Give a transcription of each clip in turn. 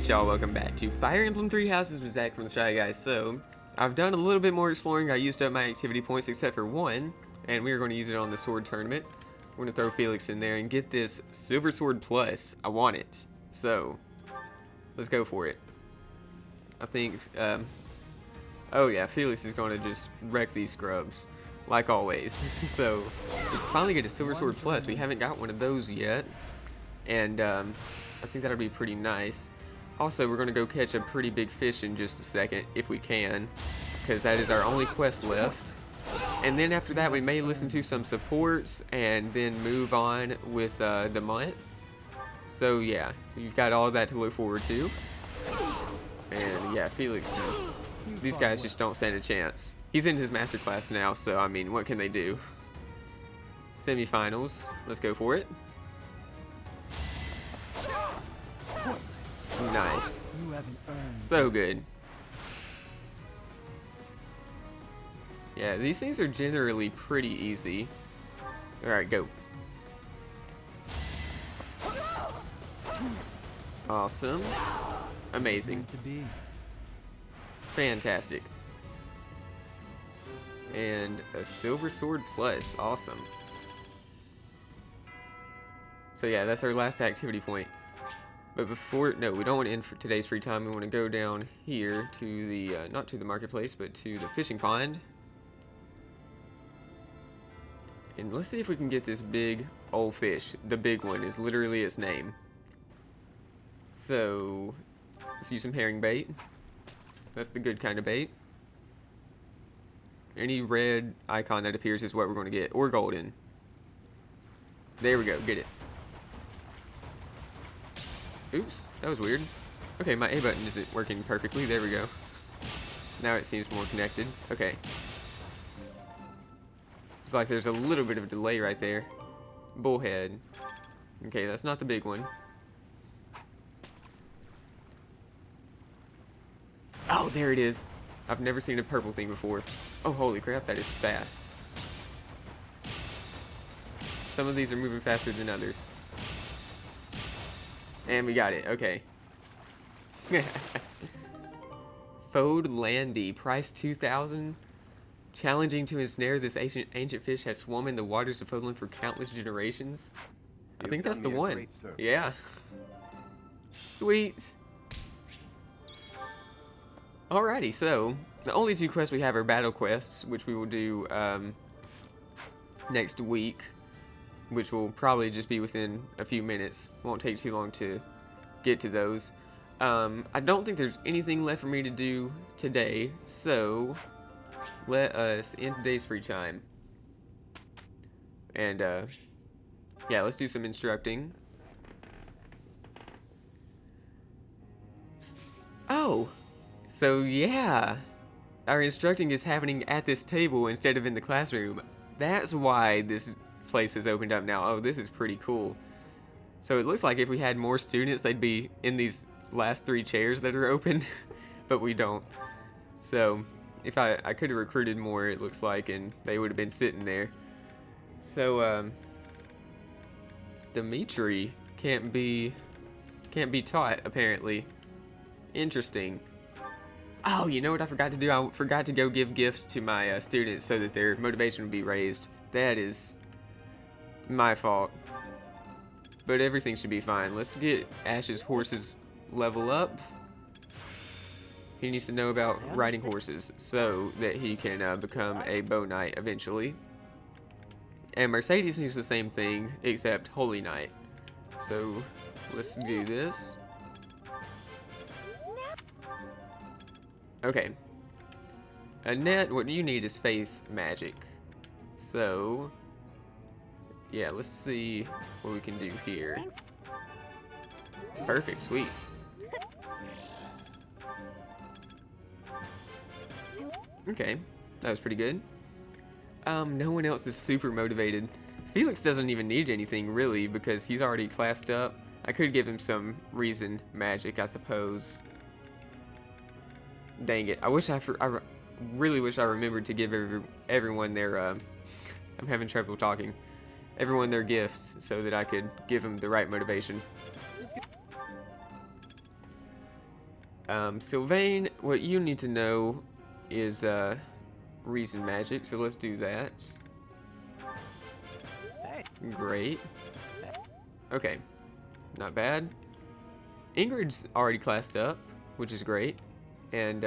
Alright y'all, welcome back to Fire Emblem 3 Houses with Zach from the Shy Guys. So, I've done a little bit more exploring. I used up my activity points except for one, and we are going to use it on the sword tournament. We're going to throw Felix in there and get this Silver Sword Plus. I want it. So, let's go for it. I think, oh yeah, Felix is going to just wreck these scrubs, like always. So, we finally get a Silver Sword Plus. We haven't got one of those yet, and I think that'll be pretty nice. Also, we're going to go catch a pretty big fish in just a second, if we can, because that is our only quest left. And then after that, we may listen to some supports and then move on with the month. So yeah, you've got all of that to look forward to. And yeah, Felix these guys just don't stand a chance. He's in his master class now, so I mean, what can they do? Semifinals, let's go for it. Nice. So good. Yeah, these things are generally pretty easy. Alright, go. Awesome. Amazing. Fantastic. And a Silver Sword Plus. Awesome. So yeah, that's our last activity point. But before, no, we don't want to end for today's free time. We want to go down here to the, not to the marketplace, but to the fishing pond. And let's see if we can get this big old fish. The big one is literally its name. So, let's use some herring bait. That's the good kind of bait. Any red icon that appears is what we're going to get, or golden. There we go, get it. Oops, that was weird. Okay, my A button isn't working perfectly. There we go. Now it seems more connected. Okay. It's like there's a little bit of a delay right there. Bullhead. Okay, that's not the big one. Oh, there it is. I've never seen a purple thing before. Oh, holy crap, that is fast. Some of these are moving faster than others. And we got it, okay. Fode Landy, price 2,000. Challenging to ensnare, this ancient fish has swum in the waters of Fodeland for countless generations. I think that's the one. Yeah. Sweet. Alrighty, so the only two quests we have are battle quests, which we will do next week, which will probably just be within a few minutes. Won't take too long to get to those. I don't think there's anything left for me to do today, so let us end today's free time. And yeah, let's do some instructing. Oh, so yeah, our instructing is happening at this table instead of in the classroom. That's why this place has opened up now. Oh, this is pretty cool. So it looks like if we had more students, they'd be in these last 3 chairs that are open, but we don't. So if I could have recruited more, it looks like, and they would have been sitting there. So Dimitri can't be taught, apparently. Interesting. Oh, you know what I forgot to do? I forgot to go give gifts to my students so that their motivation would be raised. That is my fault. But everything should be fine. Let's get Ash's horses level up. He needs to know about riding horses so that he can become a bow knight eventually. And Mercedes needs the same thing, except Holy Knight. So let's do this. Okay. Annette, what you need is faith magic. So yeah, let's see what we can do here. Perfect, sweet. Okay, that was pretty good. No one else is super motivated. Felix doesn't even need anything really because he's already classed up. I could give him some reason magic, I suppose. Dang it! I really wish I remembered to give everyone their. I'm having trouble talking. Everyone their gifts so that I could give them the right motivation. Sylvain, what you need to know is reason magic, so let's do that. Great. Okay, not bad. Ingrid's already classed up, which is great. And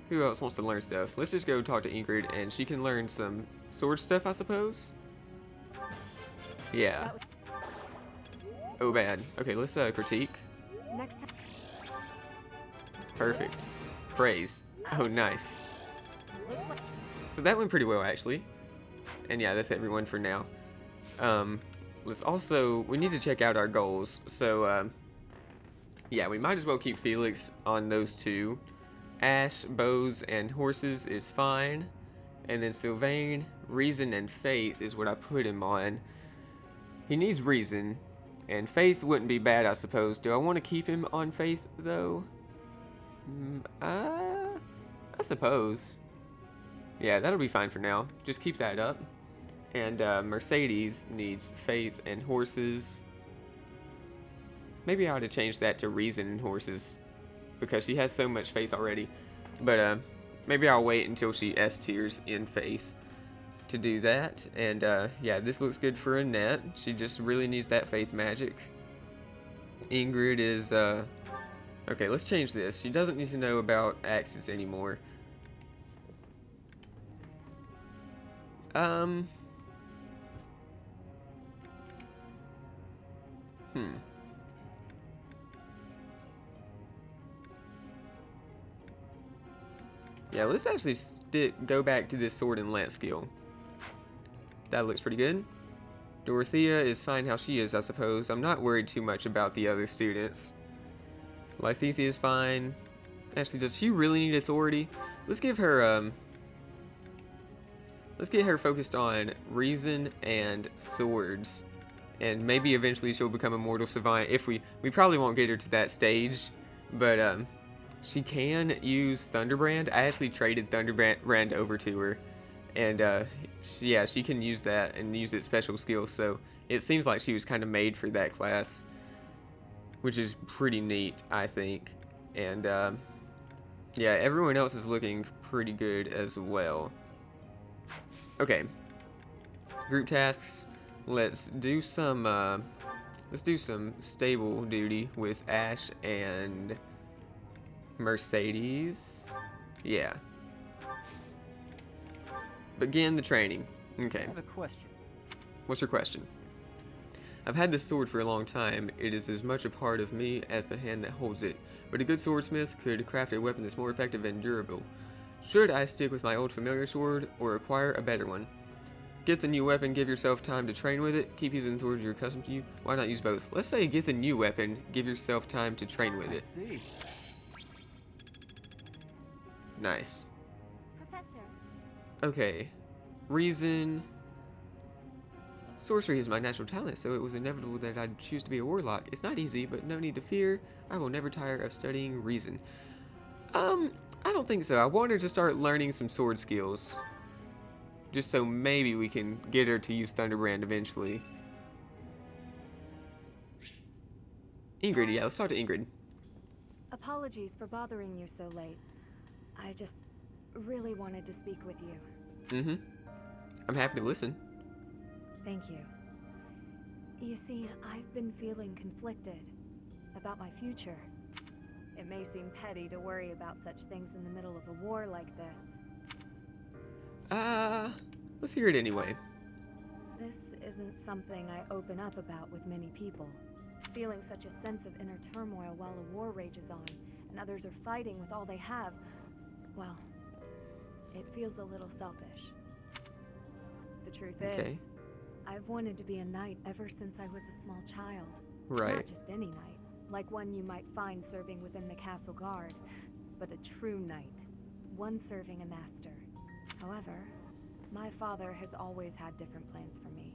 who else wants to learn stuff? Let's just go talk to Ingrid, and she can learn some sword stuff, I suppose. Yeah. Oh, bad. Okay, let's critique. Next time. Perfect. Praise. Oh, nice. So that went pretty well, actually. And yeah, that's everyone for now. Let's also, we need to check out our goals. So, yeah, we might as well keep Felix on those two. Ash, bows, and horses is fine. And then Sylvain, reason and faith is what I put him on. He needs reason, and faith wouldn't be bad, I suppose. Do I want to keep him on faith, though? I suppose. Yeah, that'll be fine for now. Just keep that up. And Mercedes needs faith and horses. Maybe I ought to change that to reason and horses, because she has so much faith already. But maybe I'll wait until she S tiers in faith to do that. And yeah, this looks good for Annette. She just really needs that faith magic. Ingrid is okay, let's change this. She doesn't need to know about axes anymore. Yeah, let's actually go back to this sword and lance skill. That looks pretty good. Dorothea is fine how she is, I suppose. I'm not worried too much about the other students. Lysithea is fine. Actually, does she really need authority? Let's give her, let's get her focused on reason and swords. And maybe eventually she'll become a mortal savant. If we probably won't get her to that stage. But, she can use Thunderbrand. I actually traded Thunderbrand over to her. And, yeah, she can use that and use its special skills. So, it seems like she was kind of made for that class. Which is pretty neat, I think. And, yeah, everyone else is looking pretty good as well. Okay. Group tasks. Let's do some stable duty with Ash and Mercedes. Yeah. Begin the training. Okay. I have a question. What's your question? I've had this sword for a long time. It is as much a part of me as the hand that holds it. But a good swordsmith could craft a weapon that's more effective and durable. Should I stick with my old familiar sword or acquire a better one? Get the new weapon, give yourself time to train with it. Keep using the swords you're accustomed to. Why not use both? Let's say get the new weapon, give yourself time to train with it. I see. Nice. Professor. Okay. Reason. Sorcery is my natural talent, so it was inevitable that I'd choose to be a warlock. It's not easy, but no need to fear. I will never tire of studying reason. I don't think so. I want her to start learning some sword skills. Just so maybe we can get her to use Thunderbrand eventually. Ingrid, yeah, let's talk to Ingrid. Apologies for bothering you so late. I just really wanted to speak with you. Mm-hmm. I'm happy to listen. Thank you. You see, I've been feeling conflicted about my future. It may seem petty to worry about such things in the middle of a war like this. Let's hear it anyway. This isn't something I open up about with many people. Feeling such a sense of inner turmoil while a war rages on, and others are fighting with all they have, well, it feels a little selfish. The truth is, I've wanted to be a knight ever since I was a small child. Right. Not just any knight, like one you might find serving within the castle guard, but a true knight, one serving a master. However, my father has always had different plans for me.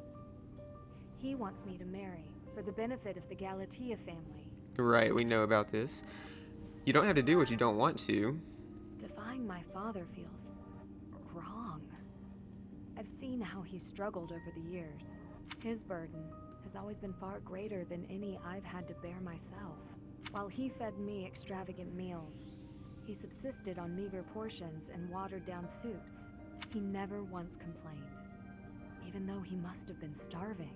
He wants me to marry for the benefit of the Galatea family. Right, we know about this. You don't have to do what you don't want to. Defying my father feels wrong. I've seen how he's struggled over the years. His burden has always been far greater than any I've had to bear myself. While he fed me extravagant meals, he subsisted on meager portions and watered-down soups. He never once complained, even though he must have been starving.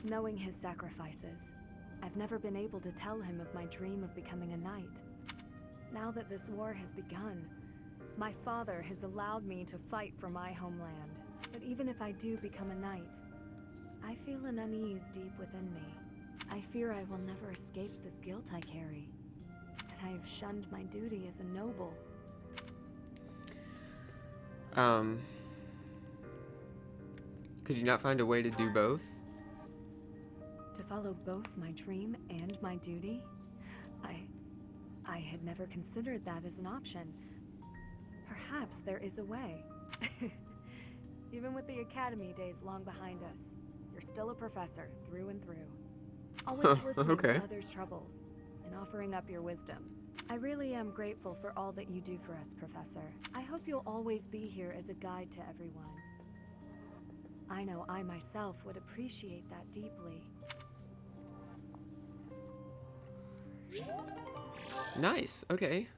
Knowing his sacrifices, I've never been able to tell him of my dream of becoming a knight. Now that this war has begun, my father has allowed me to fight for my homeland. But even if I do become a knight, I feel an unease deep within me. I fear I will never escape this guilt I carry, that I have shunned my duty as a noble. Could you not find a way to do both? To follow both my dream and my duty? I had never considered that as an option. Perhaps there is a way. Even with the academy days long behind us, you're still a professor through and through. Always listening to others' troubles and offering up your wisdom. I really am grateful for all that you do for us, Professor. I hope you'll always be here as a guide to everyone. I know I myself would appreciate that deeply. Nice, okay.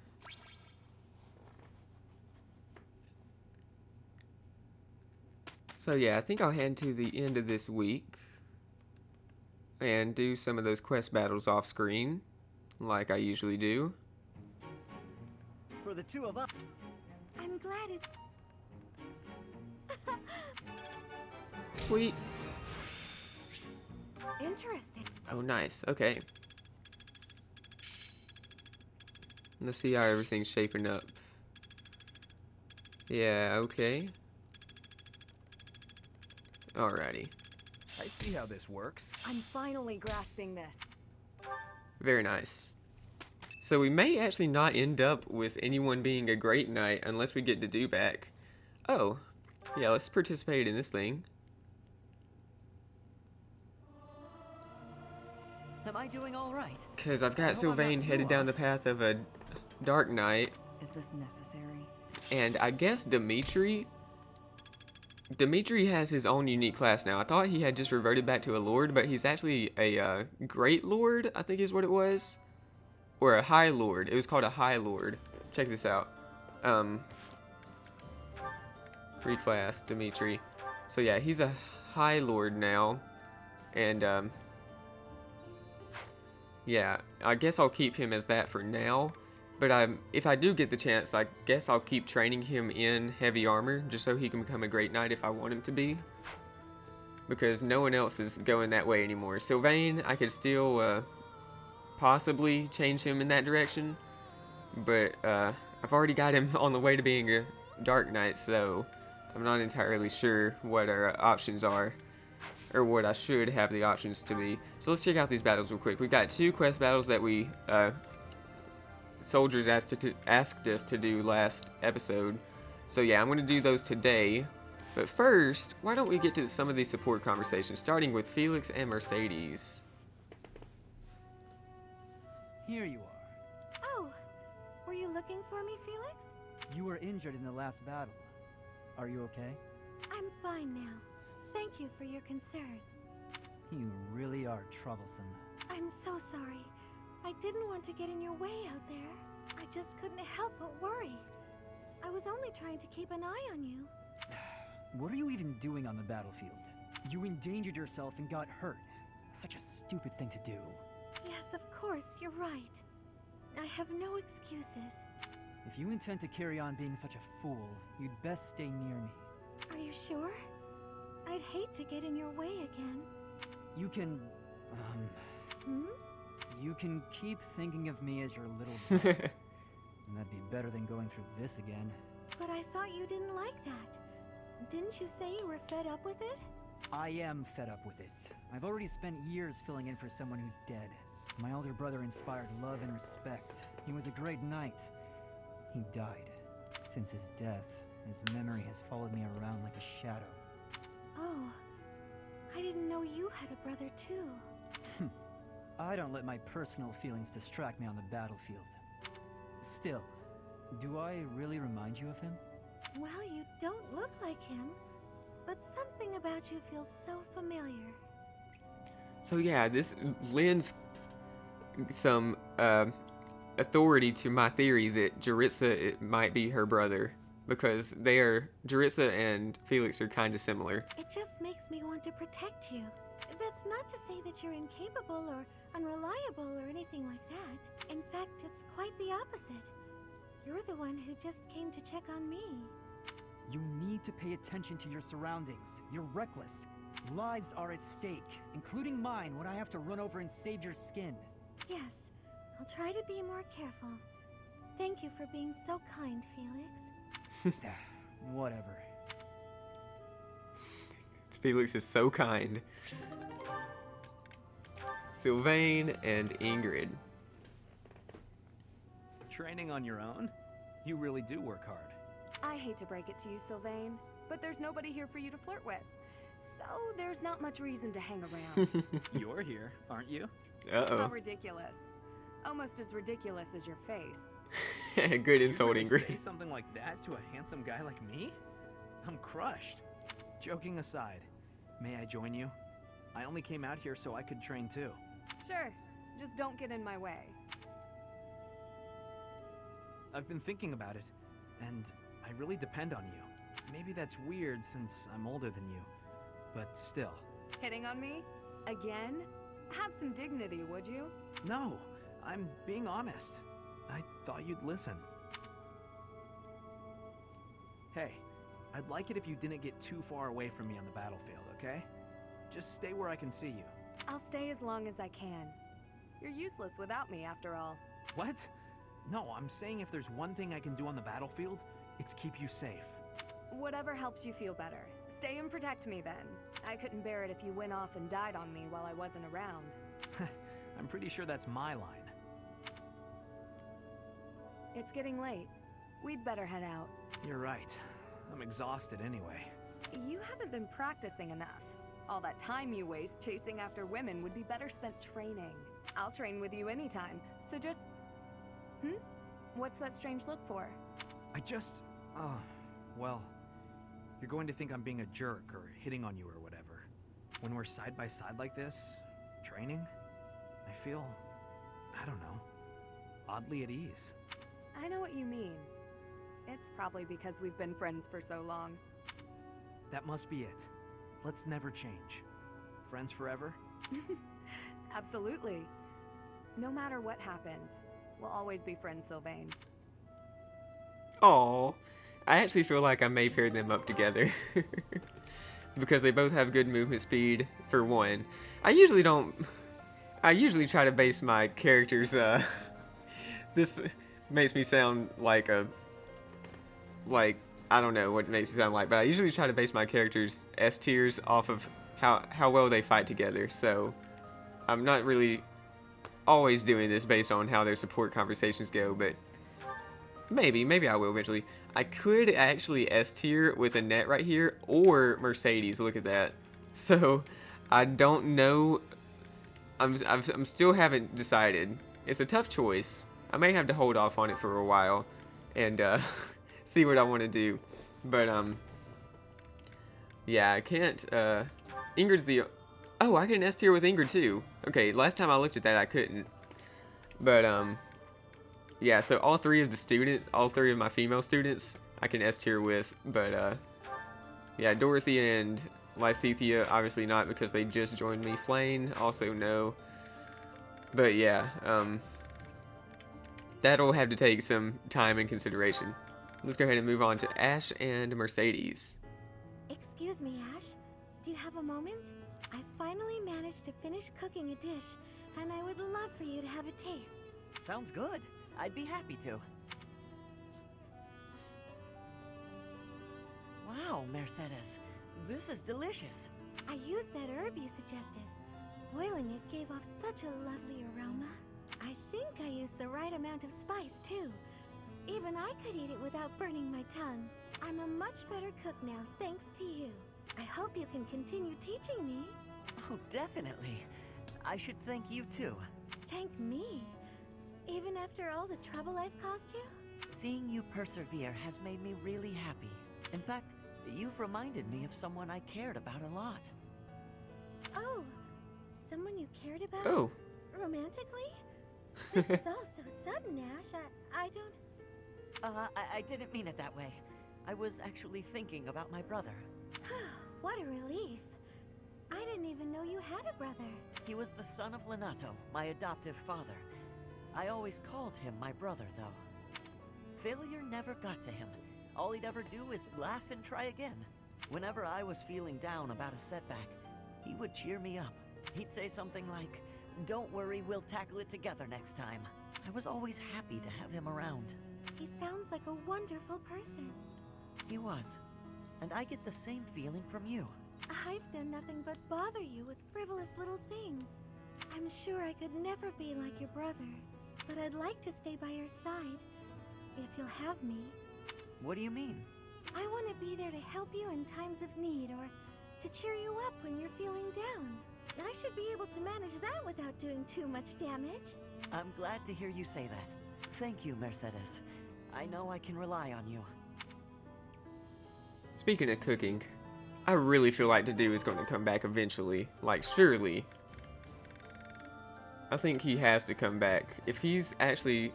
So yeah, I think I'll head to the end of this week and do some of those quest battles off screen, like I usually do. For the two of us. I'm glad it... Sweet. Interesting. Oh, nice, okay. Let's see how everything's shaping up. Yeah, okay. Alrighty. I see how this works. I'm finally grasping this. Very nice. So we may actually not end up with anyone being a great knight unless we get to do back. Oh, yeah, let's participate in this thing. Am I doing all right? Because I've got Sylvain headed down the path of a Dark Knight. Is this necessary? And I guess Dimitri has his own unique class now. I thought he had just reverted back to a lord, but he's actually a great lord, I think is what it was. Or a high lord. It was called a high lord. Check this out. Reclass Dimitri. So yeah, he's a high lord now. And yeah, I guess I'll keep him as that for now. But if I do get the chance, I guess I'll keep training him in heavy armor, just so he can become a great knight if I want him to be. Because no one else is going that way anymore. Sylvain, I could still possibly change him in that direction. But I've already got him on the way to being a Dark Knight, so I'm not entirely sure what our options are. Or what I should have the options to be. So let's check out these battles real quick. We've got 2 quest battles that we... soldiers asked us to do last episode. So yeah, I'm going to do those today. But first, why don't we get to some of these support conversations, starting with Felix and Mercedes. Here you are. Oh, were you looking for me, Felix? You were injured in the last battle. Are you okay? I'm fine now. Thank you for your concern. You really are troublesome. I'm so sorry. I didn't want to get in your way out there. I just couldn't help but worry. I was only trying to keep an eye on you. What are you even doing on the battlefield? You endangered yourself and got hurt. Such a stupid thing to do. Yes, of course, you're right. I have no excuses. If you intend to carry on being such a fool, you'd best stay near me. Are you sure? I'd hate to get in your way again. You can... You can keep thinking of me as your little brother. And that'd be better than going through this again. But I thought you didn't like that. Didn't you say you were fed up with it? I am fed up with it. I've already spent years filling in for someone who's dead. My older brother inspired love and respect. He was a great knight. He died. Since his death, his memory has followed me around like a shadow. Oh, I didn't know you had a brother too. I don't let my personal feelings distract me on the battlefield. Still, do I really remind you of him? Well, you don't look like him, but something about you feels so familiar. So yeah, this lends some authority to my theory that Jaritza it might be her brother, because Jaritza and Felix are kind of similar. It just makes me want to protect you. That's not to say that you're incapable or unreliable or anything like that. In fact, it's quite the opposite. You're the one who just came to check on me. You need to pay attention to your surroundings. You're reckless. Lives are at stake, including mine when I have to run over and save your skin. Yes, I'll try to be more careful. Thank you for being so kind, Felix. Whatever. Felix is so kind. Sylvain and Ingrid. Training on your own? You really do work hard. I hate to break it to you, Sylvain, but there's nobody here for you to flirt with. So there's not much reason to hang around. You're here, aren't you? Uh-oh. How ridiculous. Almost as ridiculous as your face. Good insult, You really say Ingrid. something like that to a handsome guy like me? I'm crushed. Joking aside, may I join you? I only came out here so I could train too. Sure, just don't get in my way. I've been thinking about it, and I really depend on you. Maybe that's weird since I'm older than you, but still. Hitting on me? Again? Have some dignity, would you? No, I'm being honest. I thought you'd listen. Hey, I'd like it if you didn't get too far away from me on the battlefield, okay? Just stay where I can see you. I'll stay as long as I can. You're useless without me, after all. What? No, I'm saying if there's one thing I can do on the battlefield, it's keep you safe. Whatever helps you feel better. Stay and protect me then. I couldn't bear it if you went off and died on me while I wasn't around. I'm pretty sure that's my line. It's getting late. We'd better head out. You're right. I'm exhausted anyway. You haven't been practicing enough. All that time you waste chasing after women would be better spent training. I'll train with you anytime, so just... What's that strange look for? Well, you're going to think I'm being a jerk or hitting on you or whatever. When we're side by side like this, training, I feel, I don't know, oddly at ease. I know what you mean. It's probably because we've been friends for so long. That must be it. Let's never change. Friends forever? Absolutely. No matter what happens, we'll always be friends, Sylvain. Aw. I actually feel like I may pair them up together. Because they both have good movement speed, for one. I usually try to base my characters, this makes me sound like I don't know what it makes me sound like, but I usually try to base my characters' S tiers off of how well they fight together, so I'm not really always doing this based on how their support conversations go, but maybe I will eventually. I could actually S tier with Annette right here, or Mercedes, look at that. So, I don't know, I'm still haven't decided. It's a tough choice. I may have to hold off on it for a while, and see what I want to do, but yeah, I can't, Ingrid's the, oh, I can S tier with Ingrid too. Okay, last time I looked at that I couldn't, but yeah, so all three of my female students I can S tier with, but yeah, Dorothy and Lysithea obviously not because they just joined me. Flane also no, but yeah, that'll have to take some time and consideration. Let's go ahead and move on to Ash and Mercedes. Excuse me, Ash. Do you have a moment? I finally managed to finish cooking a dish, and I would love for you to have a taste. Sounds good. I'd be happy to. Wow, Mercedes. This is delicious. I used that herb you suggested. Boiling it gave off such a lovely aroma. I think I used the right amount of spice, too. Even I could eat it without burning my tongue. I'm a much better cook now, thanks to you. I hope you can continue teaching me. Oh, definitely. I should thank you too. Thank me? Even after all the trouble I've caused you? Seeing you persevere has made me really happy. In fact, you've reminded me of someone I cared about a lot. Oh, Someone you cared about? Oh. Romantically? This is all so sudden, Ash. I don't... I didn't mean it that way. I was actually thinking about my brother. What a relief. I didn't even know you had a brother. He was the son of Lenato, my adoptive father. I always called him my brother, though. Failure never got to him. All he'd ever do is laugh and try again. Whenever I was feeling down about a setback, he would cheer me up. He'd say something like, "Don't worry, we'll tackle it together next time." I was always happy to have him around. He sounds like a wonderful person. He was. And I get the same feeling from you. I've done nothing but bother you with frivolous little things. I'm sure I could never be like your brother, but I'd like to stay by your side, if you'll have me. What do you mean? I want to be there to help you in times of need, or to cheer you up when you're feeling down. I should be able to manage that without doing too much damage. I'm glad to hear you say that. Thank you, Mercedes. I know I can rely on you. Speaking of cooking, I really feel like Dedue is going to come back eventually. Like, surely. I think he has to come back. If he's actually...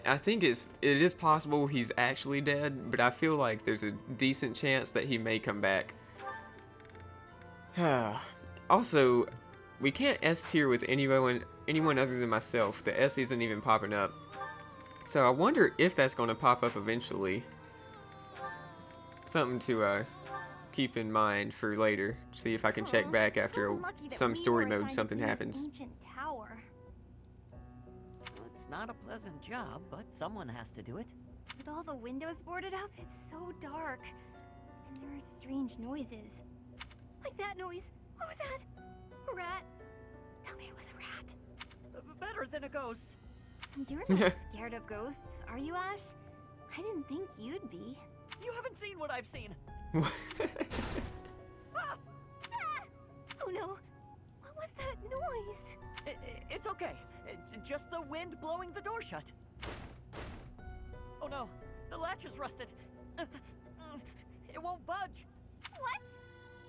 I think it is possible he's actually dead, but I feel like there's a decent chance that he may come back. Also, we can't S tier with anyone other than myself. The S isn't even popping up. So I wonder if that's going to pop up eventually. Something to keep in mind for later. See if I can check back after some story mode something happens. Ancient tower. It's not a pleasant job, but someone has to do it. With all the windows boarded up, it's so dark. And there are strange noises. Like that noise. What was that? A rat? Tell me it was a rat. Better than a ghost. You're not scared of ghosts, are you, Ash? I didn't think you'd be. You haven't seen what I've seen. Ah! Oh no! What was that noise? It's okay. It's just the wind blowing the door shut. Oh no, the latch is rusted. It won't budge. What?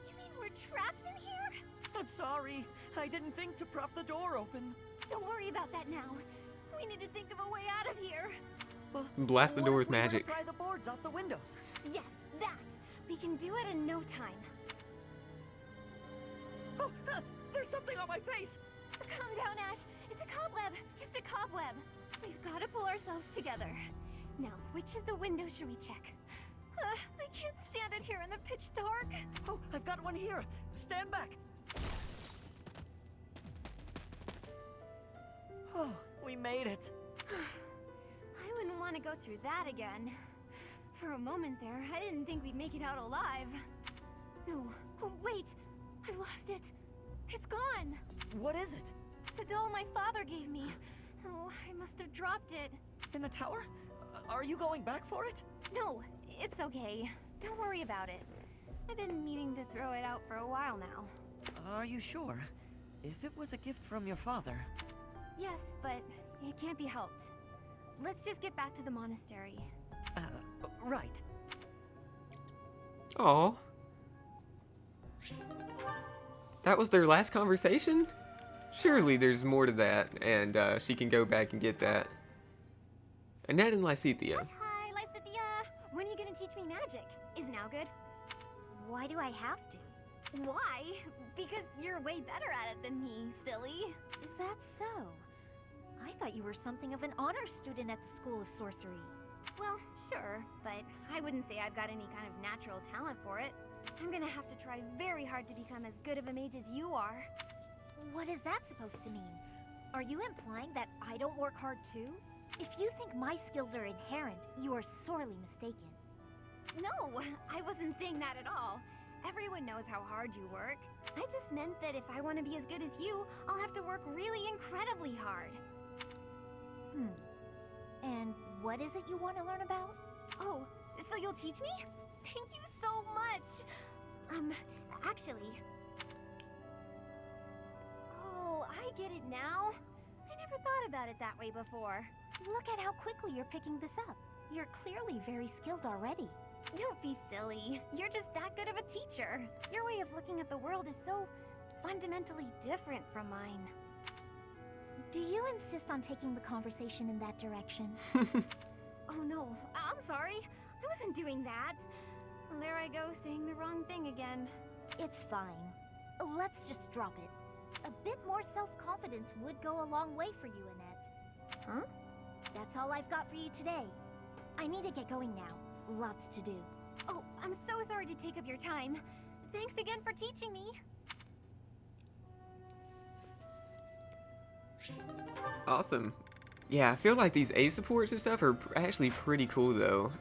You mean we're trapped in here? I'm sorry. I didn't think to prop the door open. Don't worry about that now. We need to think of a way out of here. Well, Blast the door with what if we were to magic. pry the boards off the windows? Yes, that. We can do it in no time. Oh, there's something on my face. Calm down, Ash. It's a cobweb. Just a cobweb. We've got to pull ourselves together. Now, which of the windows should we check? I can't stand it here in the pitch dark. Oh, I've got one here. Stand back. Oh, we made it. I wouldn't want to go through that again. For a moment there, I didn't think we'd make it out alive. No. Oh, wait. I've lost it. It's gone. What is it? The doll my father gave me. Oh, I must have dropped it. In the tower? Are you going back for it? No, it's okay. Don't worry about it. I've been meaning to throw it out for a while now. Are you sure? If it was a gift from your father... Yes, but it can't be helped. Let's just get back to the monastery. Right. Aw. That was their last conversation? Surely there's more to that, and she can go back and get that. Annette and Lysithea. Hi, Lysithea! When are you gonna teach me magic? Is now good? Why do I have to? Why? Because you're way better at it than me, silly. Is that so? I thought you were something of an honor student at the School of Sorcery. Well, sure, but I wouldn't say I've got any kind of natural talent for it. I'm gonna have to try very hard to become as good of a mage as you are. What is that supposed to mean? Are you implying that I don't work hard too? If you think my skills are inherent, you are sorely mistaken. No, I wasn't saying that at all. Everyone knows how hard you work. I just meant that if I want to be as good as you, I'll have to work really incredibly hard. And what is it you want to learn about? Oh, so you'll teach me? Thank you so much! Actually... Oh, I get it now. I never thought about it that way before. Look at how quickly you're picking this up. You're clearly very skilled already. Don't be silly. You're just that good of a teacher. Your way of looking at the world is so fundamentally different from mine. Do you insist on taking the conversation in that direction? Oh no, I'm sorry. I wasn't doing that. There I go, saying the wrong thing again. It's fine. Let's just drop it. A bit more self-confidence would go a long way for you, Annette. Huh? That's all I've got for you today. I need to get going now. Lots to do. Oh, I'm so sorry to take up your time. Thanks again for teaching me. Awesome. Yeah, I feel like these A supports and stuff are actually pretty cool though.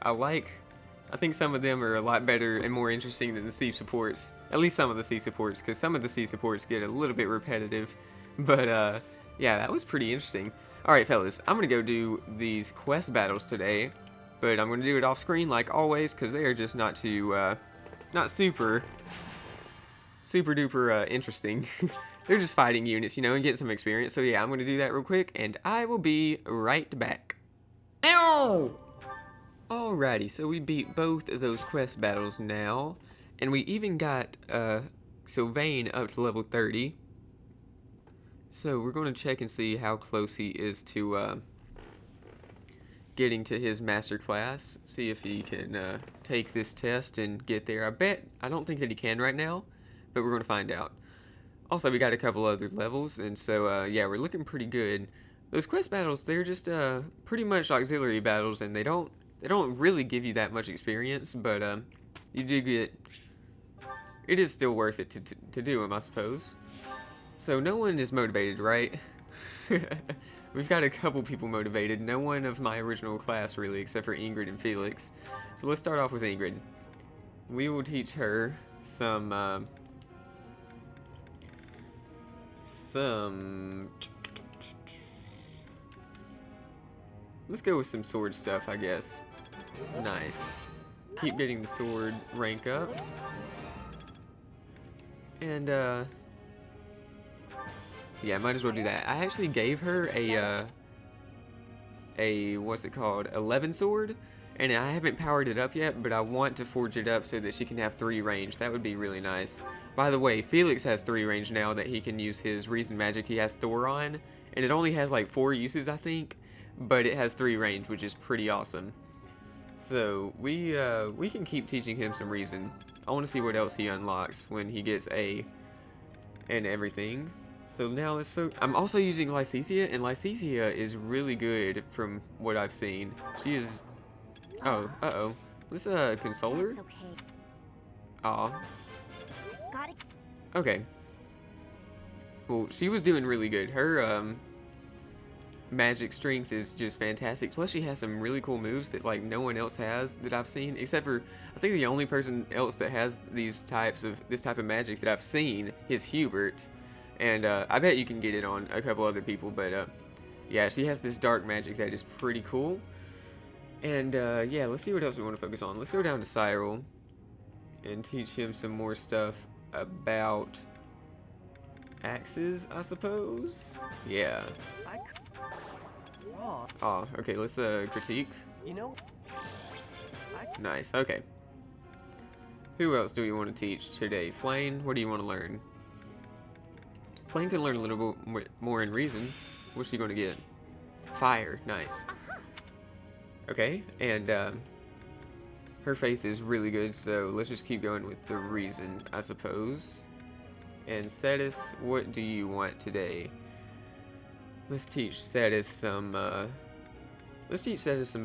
I think some of them are a lot better and more interesting than the C supports. At least some of the C supports, because some of the C supports get a little bit repetitive. But yeah, that was pretty interesting. Alright fellas, I'm gonna go do these quest battles today. But I'm gonna do it off screen like always, because they are just not super duper interesting. They're just fighting units, you know, and getting some experience. So yeah, I'm gonna do that real quick, and I will be right back. Ow! Alrighty, so we beat both of those quest battles now, and we even got Sylvain up to level 30. So we're going to check and see how close he is to getting to his master class. See if he can take this test and get there. I don't think that he can right now, but we're going to find out. Also, we got a couple other levels, and so yeah, we're looking pretty good. Those quest battles, they're just pretty much auxiliary battles, and they don't really give you that much experience, but you do get. It is still worth it to do them, I suppose. So no one is motivated, right? We've got a couple people motivated. No one of my original class really, except for Ingrid and Felix. So let's start off with Ingrid. We will teach her some. Let's go with some sword stuff, I guess. Nice. Keep getting the sword rank up. And, yeah, might as well do that. I actually gave her what's it called? 11 sword. And I haven't powered it up yet, but I want to forge it up so that she can have 3 range. That would be really nice. By the way, Felix has 3 range now that he can use his reason magic he has Thor on. And it only has like 4 uses, I think. But it has 3 range, which is pretty awesome. So we can keep teaching him some reason. I want to see what else he unlocks when he gets A and everything. So now let's focus. I'm also using Lysithea, and Lysithea is really good from what I've seen. She is. Oh, uh-oh. Let's console her. That's okay. Aw. Got it. Okay. Well, she was doing really good. Her magic strength is just fantastic. Plus, she has some really cool moves that like no one else has that I've seen, except for I think the only person else that has this type of magic that I've seen is Hubert, and I bet you can get it on a couple other people. But yeah, she has this dark magic that is pretty cool. And yeah, let's see what else we want to focus on. Let's go down to Cyril and teach him some more stuff about axes, I suppose. Yeah. Oh, okay, let's critique. You know, Nice, okay. Who else do we want to teach today? Flame, what do you want to learn? Flame can learn a little bit more in reason. What's she going to get? Fire, nice. Okay, and her faith is really good, so let's just keep going with the reason, I suppose. And Sedith, what do you want today? Let's teach Sedith some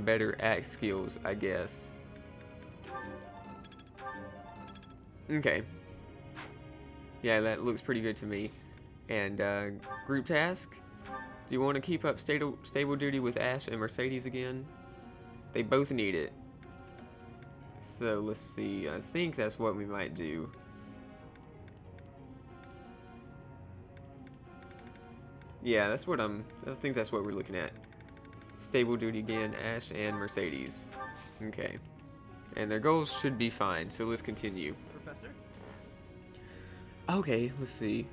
better axe skills, I guess. Okay. Yeah, that looks pretty good to me. And group task. Do you want to keep up stable duty with Ash and Mercedes again? They both need it. So let's see. I think that's what we might do. Yeah, I think that's what we're looking at. Stable duty again, Ash and Mercedes. Okay. And their goals should be fine, so let's continue. Professor? Okay, let's see.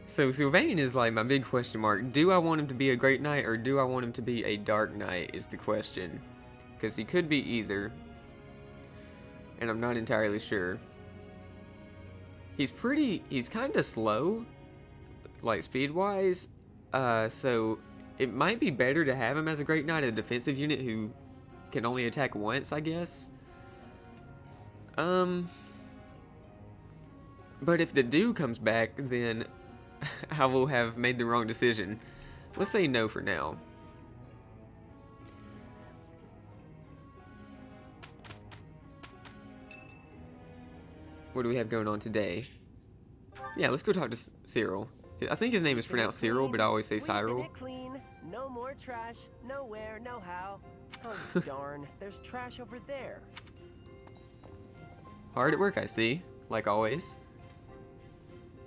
So Sylvain is like my big question mark. Do I want him to be a Great Knight or do I want him to be a Dark Knight is the question. Because he could be either. and I'm not entirely sure. He's kind of slow, like speed-wise, so it might be better to have him as a Great Knight, a defensive unit who can only attack once, I guess. But if the Dew comes back, then I will have made the wrong decision. Let's say no for now. What do we have going on today? Yeah, let's go talk to Cyril. I think his name is pronounced Cyril, but I always say Cyril. It clean. No more trash. Nowhere, no how. Oh, darn. There's trash over there. Hard at work, I see. Like always.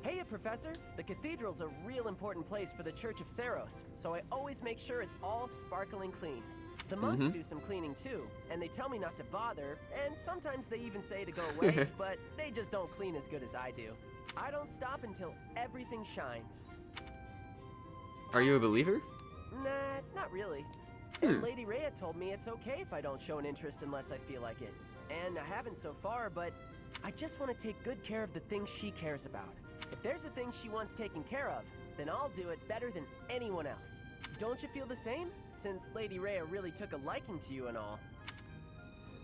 Hey, Professor. The cathedral's a real important place for the Church of Saros, so I always make sure it's all sparkling clean. The monks do some cleaning too, and they tell me not to bother, and sometimes they even say to go away, but they just don't clean as good as I do. I don't stop until everything shines. Are you a believer? Nah, not really. And Lady Rhea told me it's okay if I don't show an interest unless I feel like it. And I haven't so far, but I just want to take good care of the things she cares about. If there's a thing she wants taken care of, then I'll do it better than anyone else. Don't you feel the same? Since Lady Rhea really took a liking to you and all.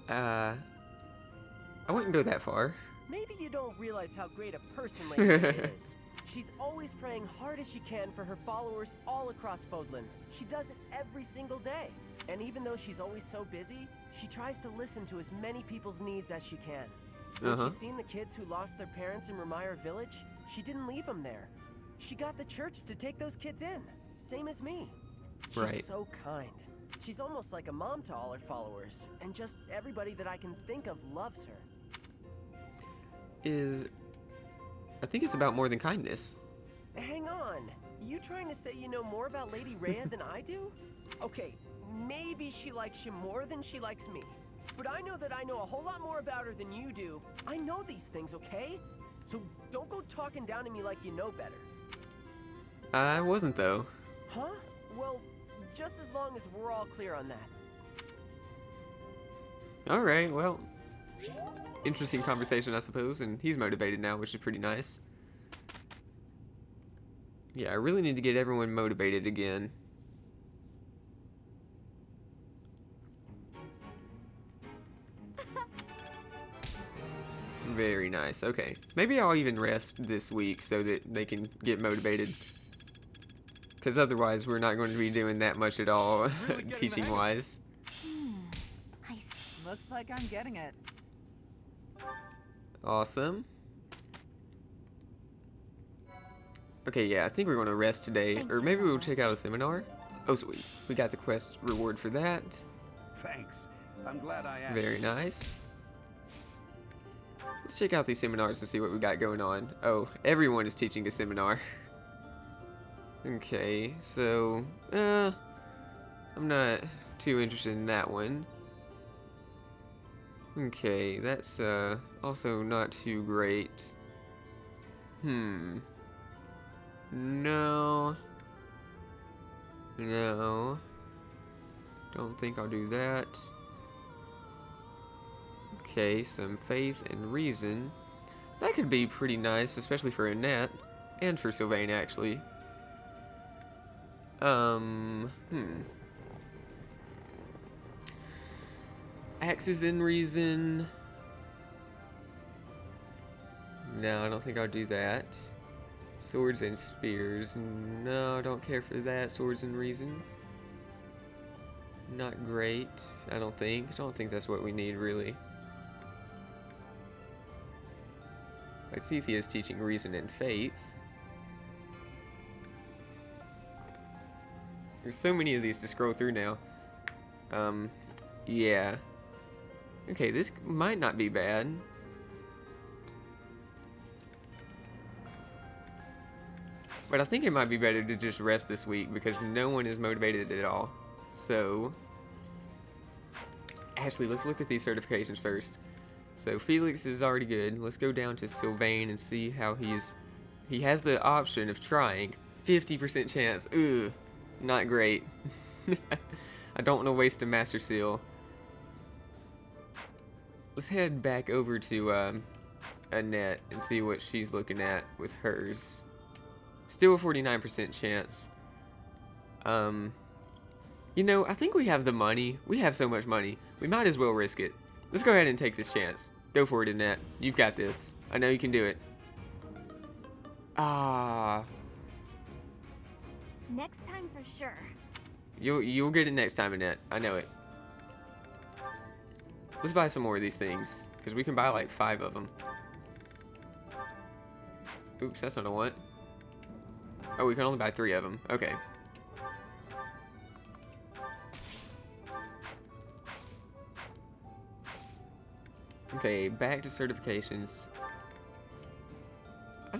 I wouldn't go that far. Maybe you don't realize how great a person Lady Rhea is. She's always praying hard as she can for her followers all across Fodlan. She does it every single day. And even though she's always so busy, she tries to listen to as many people's needs as she can. When she's seen the kids who lost their parents in Ramire Village, she didn't leave them there. She got the church to take those kids in, same as me. She's so kind. She's almost like a mom to all her followers, and just everybody that I can think of loves her. I think it's about more than kindness. Hang on. You trying to say you know more about Lady Rhea than I do? Okay, maybe she likes you more than she likes me. But I know that I know a whole lot more about her than you do. I know these things, okay? So don't go talking down to me like you know better. I wasn't, though. Huh? Well, just as long as we're all clear on that. Alright, well, interesting conversation, I suppose, and he's motivated now, which is pretty nice. Yeah, I really need to get everyone motivated again. Very nice. Okay. Maybe I'll even rest this week so that they can get motivated. Because otherwise we're not going to be doing that much at all, really teaching-wise. Looks like I'm getting it. Awesome. Okay, yeah, I think we're going to rest today. Thank or you maybe so we'll much. check out a seminar. Oh, sweet. We got the quest reward for that. Thanks. I'm glad I asked. Very nice. Let's check out these seminars to see what we got going on. Oh, everyone is teaching a seminar. Okay, so, I'm not too interested in that one. Okay, that's, also not too great. No. No. Don't think I'll do that. Okay, some faith and reason. That could be pretty nice, especially for Annette. And for Sylvain, actually. Axes and reason. No, I don't think I'll do that. Swords and spears. No, I don't care for that. Swords and reason. Not great, I don't think. I don't think that's what we need, really. Lysithea is teaching reason and faith. There's so many of these to scroll through now. Yeah. Okay, this might not be bad. But I think it might be better to just rest this week because no one is motivated at all. So, actually, let's look at these certifications first. So, Felix is already good. Let's go down to Sylvain and see how he has the option of trying. 50% chance. Ugh, not great. I don't want to waste a Master Seal. let's head back over to Annette and see what she's looking at with hers. Still a 49% chance. You know, I think we have the money. We have so much money. We might as well risk it. Let's go ahead and take this chance. Go for it, Annette. You've got this. I know you can do it. Ah. Next time for sure. You'll get it next time, Annette. I know it. Let's buy some more of these things, because we can buy like 5 of them. Oops, that's not a what. Oh, we can only buy 3 of them. Okay. Okay, back to certifications. I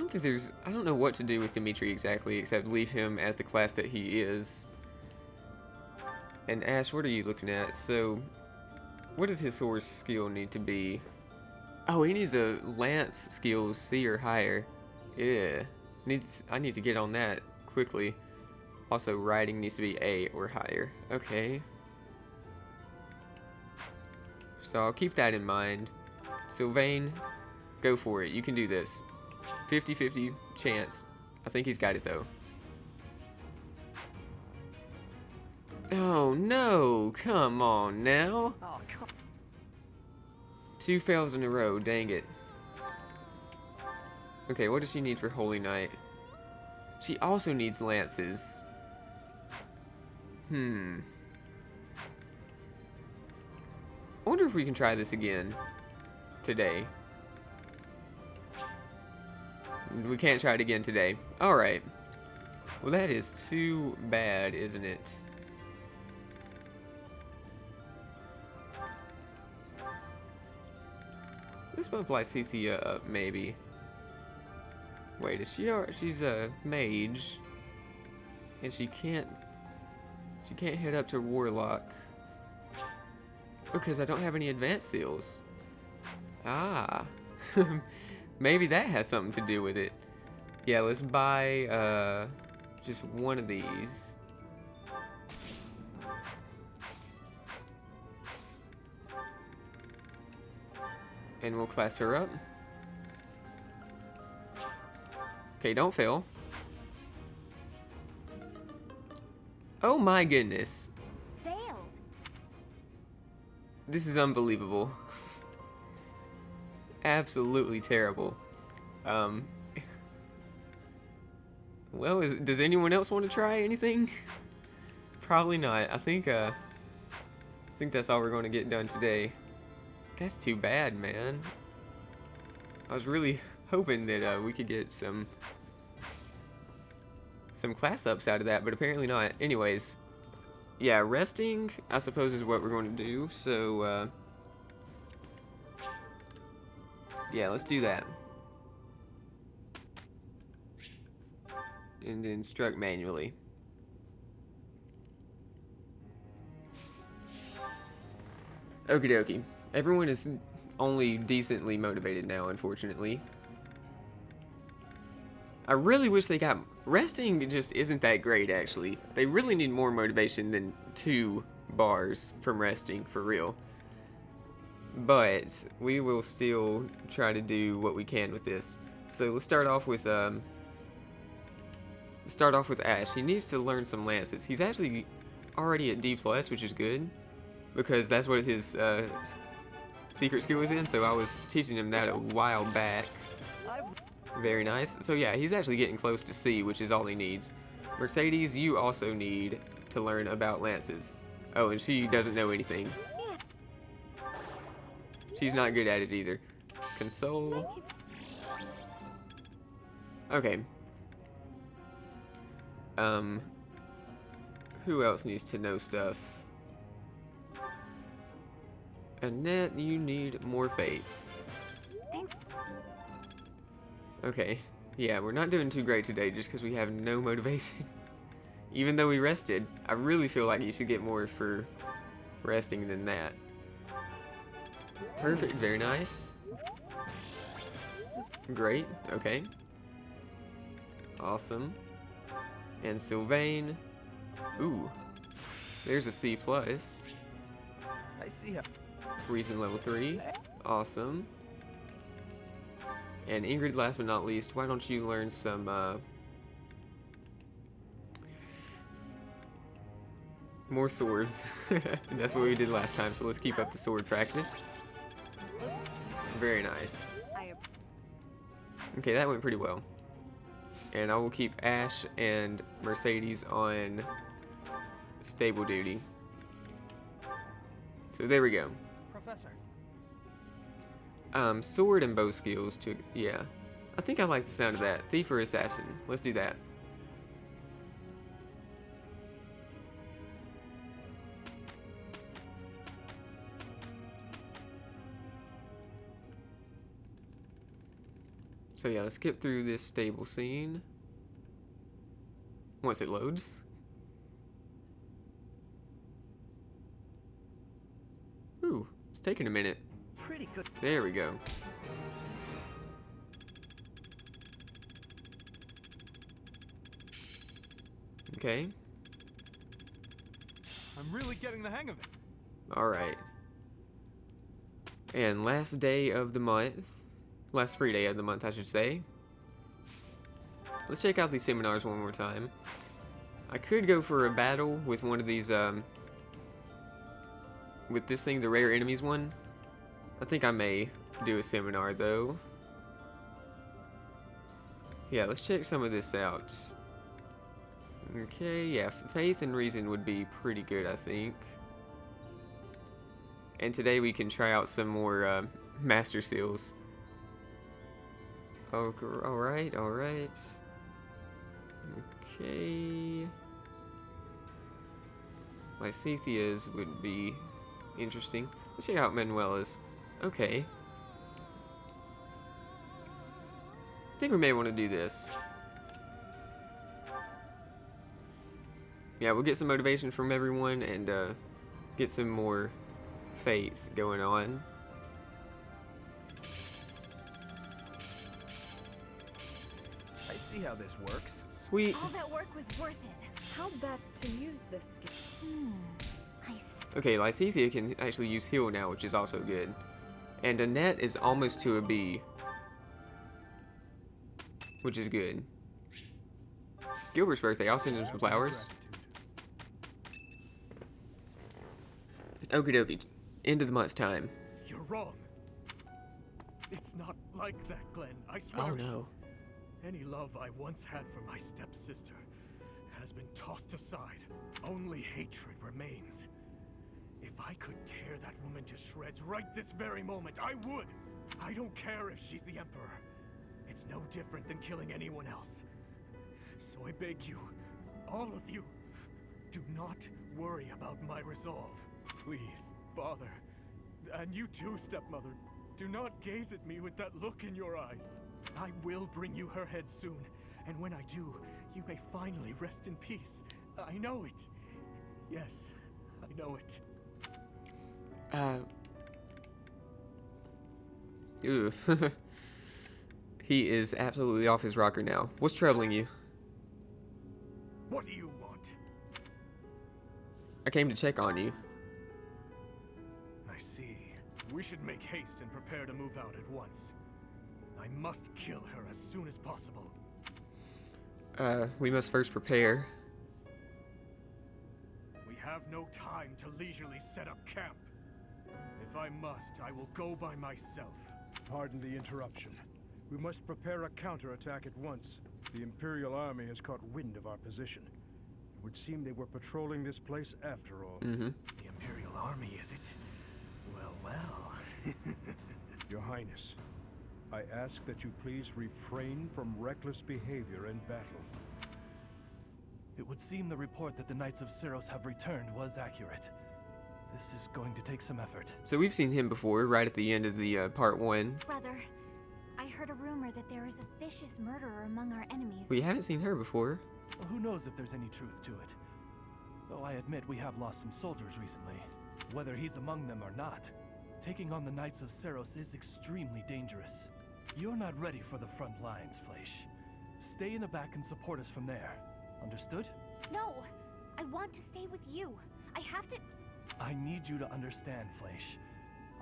don't know what to do with Dimitri exactly, except leave him as the class that he is. And Ash, what are you looking at? So, what does his horse skill need to be? Oh, he needs a lance skill C or higher. Yeah. I need to get on that quickly. Also, riding needs to be A or higher. Okay. So I'll keep that in mind. Sylvain, go for it. You can do this. 50-50 chance. I think he's got it though. Oh no! Come on now. Oh, come. 2 fails in a row. Dang it. Okay, what does she need for Holy Knight? She also needs lances. I wonder if we can try this again today. We can't try it again today. Alright. Well, that is too bad, isn't it? Let's bump Lysithea up, maybe. Wait, she's a mage. And she can't head up to Warlock. Because I don't have any advanced seals. Ah. Maybe that has something to do with it. Yeah, let's buy just one of these. And we'll class her up. Okay, don't fail. Oh my goodness. Failed. This is unbelievable. Absolutely terrible. Well, does anyone else want to try anything? Probably not. I think that's all we're going to get done today. That's too bad, man. I was really hoping that we could get some class ups out of that, but apparently not. Anyways, yeah, resting, I suppose, is what we're going to do. So, yeah, let's do that. And instruct manually. Okie dokie. Everyone is only decently motivated now, unfortunately. I really wish they got... Resting just isn't that great, actually. They really need more motivation than 2 bars from resting, for real. But we will still try to do what we can with this. So let's start off with Ash. He needs to learn some lances. He's actually already at D+, which is good, because that's what his secret skill is in. So I was teaching him that a while back. Very nice. So yeah, he's actually getting close to C, which is all he needs. Mercedes, you also need to learn about lances. Oh, and she doesn't know anything. She's not good at it either. Console. Okay. Who else needs to know stuff? Annette, you need more faith. Okay. Yeah, we're not doing too great today just because we have no motivation. Even though we rested, I really feel like you should get more for resting than that. Perfect, very nice. Great, okay. Awesome. And Sylvain. Ooh. There's a C+. I see her. Reason level 3. Awesome. And Ingrid, last but not least, why don't you learn some more swords? And that's what we did last time, so let's keep up the sword practice. Very nice. Okay, that went pretty well. And I will keep Ash and Mercedes on stable duty. So there we go. Professor. Sword and bow skills to, yeah. I think I like the sound of that. Thief or assassin. Let's do that. So yeah, let's skip through this stable scene. Once it loads. Ooh, it's taking a minute. Pretty good. There we go. Okay. I'm really getting the hang of it. Alright. And last day of the month. Last free day of the month, I should say. Let's check out these seminars one more time. I could go for a battle with one of these, with this thing, the rare enemies one. I think I may do a seminar, though. Yeah, let's check some of this out. Okay, yeah, faith and reason would be pretty good, I think. And today we can try out some more, master seals. Oh, alright, alright. Okay. Lycethia's would be interesting. Let's check out Manuela's. Okay. I think we may want to do this. Yeah, we'll get some motivation from everyone and get some more faith going on. I see how this works. Sweet. All that work was worth it. How best to use this skill? I see. Okay, Lysethia can actually use heal now, which is also good. And Annette is almost to a B, which is good. Gilbert's birthday, I'll send him some flowers. Okie dokie, end of the month time. You're wrong. It's not like that, Glenn. I swear. Oh no. Any love I once had for my stepsister has been tossed aside. Only hatred remains. If I could tear that woman to shreds right this very moment, I would. I don't care if she's the Emperor. It's no different than killing anyone else. So I beg you, all of you, do not worry about my resolve. Please, Father, and you too, stepmother, do not gaze at me with that look in your eyes. I will bring you her head soon, and when I do, you may finally rest in peace. I know it. Yes, I know it. Ew. He is absolutely off his rocker now. What's troubling you? What do you want? I came to check on you. I see. We should make haste and prepare to move out at once. I must kill her as soon as possible. We must first prepare. We have no time to leisurely set up camp. If I must, I will go by myself. Pardon the interruption. We must prepare a counterattack at once. The Imperial Army has caught wind of our position. It would seem they were patrolling this place after all. Mm-hmm. The Imperial Army, is it? Well, well. Your Highness, I ask that you please refrain from reckless behavior in battle. It would seem the report that the Knights of Syros have returned was accurate. This is going to take some effort. So we've seen him before, right at the end of the part 1. Brother, I heard a rumor that there is a vicious murderer among our enemies. We haven't seen her before. Well, who knows if there's any truth to it? Though I admit we have lost some soldiers recently. Whether he's among them or not, taking on the Knights of Syros is extremely dangerous. You're not ready for the front lines, Fleisch. Stay in the back and support us from there. Understood? No! I want to stay with you. I have to... I need you to understand, Fleisch.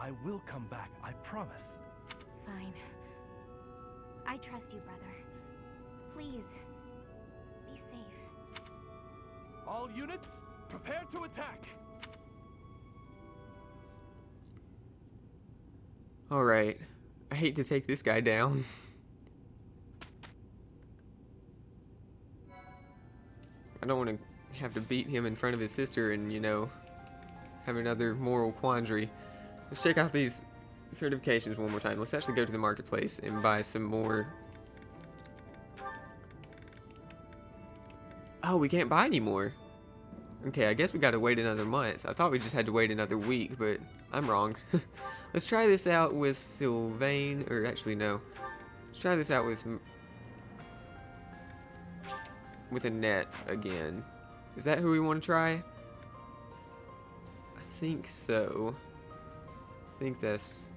I will come back, I promise. Fine. I trust you, brother. Please, be safe. All units, prepare to attack! Alright. I hate to take this guy down. I don't want to have to beat him in front of his sister and, you know, have another moral quandary. Let's check out these certifications one more time. Let's actually go to the marketplace and buy some more. Oh, we can't buy any more. Okay, I guess we gotta wait another month. I thought we just had to wait another week, but I'm wrong. Let's try this out with Sylvain, or actually no. Let's try this out with Annette again. Is that who we want to try? I think so. I think that's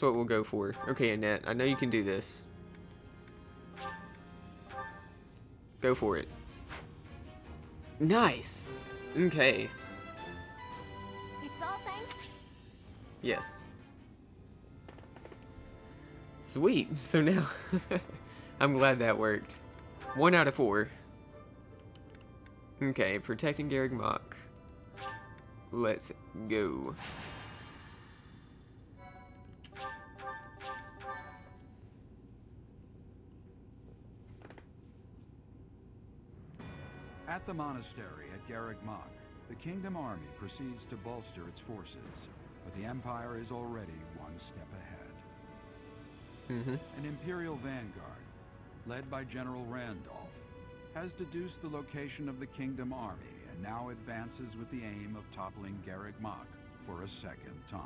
what we'll go for. Okay, Annette, I know you can do this. Go for it. Nice. Okay. It's all thanks. Yes. Sweet. So now, I'm glad that worked. 1 out of 4. Okay, protecting Garreg Mach. Let's go. At the monastery at Garreg Mach, the Kingdom Army proceeds to bolster its forces, but the Empire is already one step ahead. An Imperial vanguard, led by General Randolph, has deduced the location of the Kingdom Army and now advances with the aim of toppling Garreg Mach for a second time.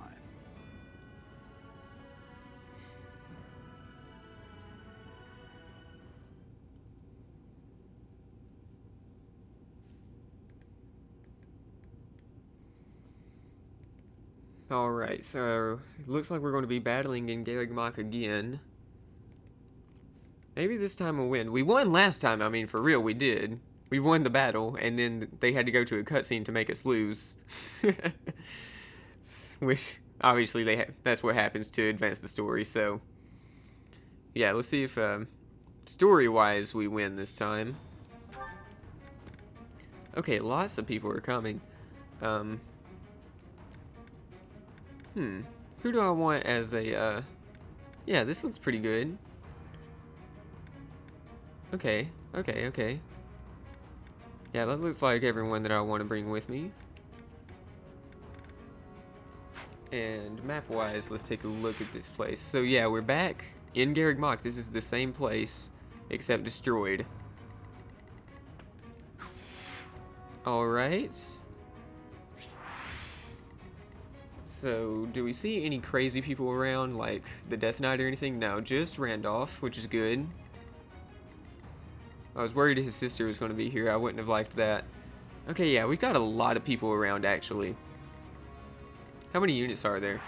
Alright, so it looks like we're going to be battling in Garreg Mach again. Maybe this time we'll win. We won last time, I mean, for real, we did. We won the battle, and then they had to go to a cutscene to make us lose. Which, obviously, that's what happens to advance the story, so... Yeah, let's see if, story-wise, we win this time. Okay, lots of people are coming. Who do I want as a, yeah, this looks pretty good. Okay. Yeah, that looks like everyone that I want to bring with me. And map-wise, let's take a look at this place. So yeah, we're back in Garreg Mach. This is the same place, except destroyed. Alright. So, do we see any crazy people around, like the Death Knight or anything? No, just Randolph, which is good. I was worried his sister was going to be here. I wouldn't have liked that. Okay, yeah, we've got a lot of people around, actually. How many units are there?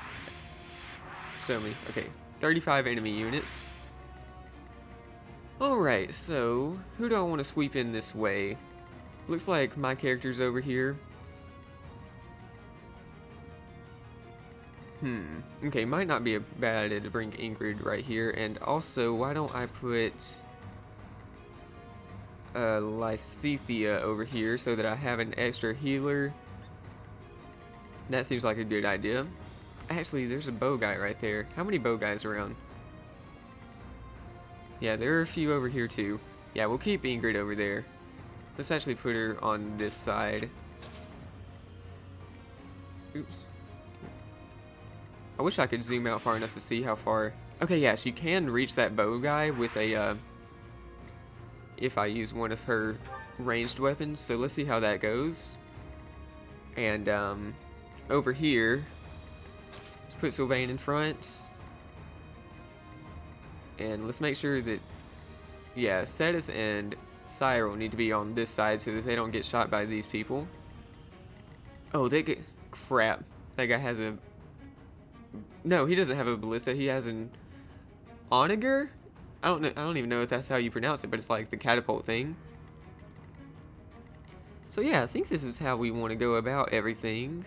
Show me. Okay, 35 enemy units. Alright, so, who do I want to sweep in this way? Looks like my character's over here. Okay, might not be a bad idea to bring Ingrid right here. And also, why don't I put Lysithea over here so that I have an extra healer? That seems like a good idea. Actually, there's a bow guy right there. How many bow guys around? Yeah, there are a few over here too. Yeah, we'll keep Ingrid over there. Let's actually put her on this side. Oops. I wish I could zoom out far enough to see how far... Okay, yeah, she can reach that bow guy with a, if I use one of her ranged weapons. So let's see how that goes. And, over here, let's put Sylvain in front. And let's make sure that, yeah, Sedith and Cyril need to be on this side so that they don't get shot by these people. Oh, they get... Crap. That guy has a... No, he doesn't have a ballista. He has an onager? I don't even know if that's how you pronounce it, but it's like the catapult thing. So yeah, I think this is how we want to go about everything.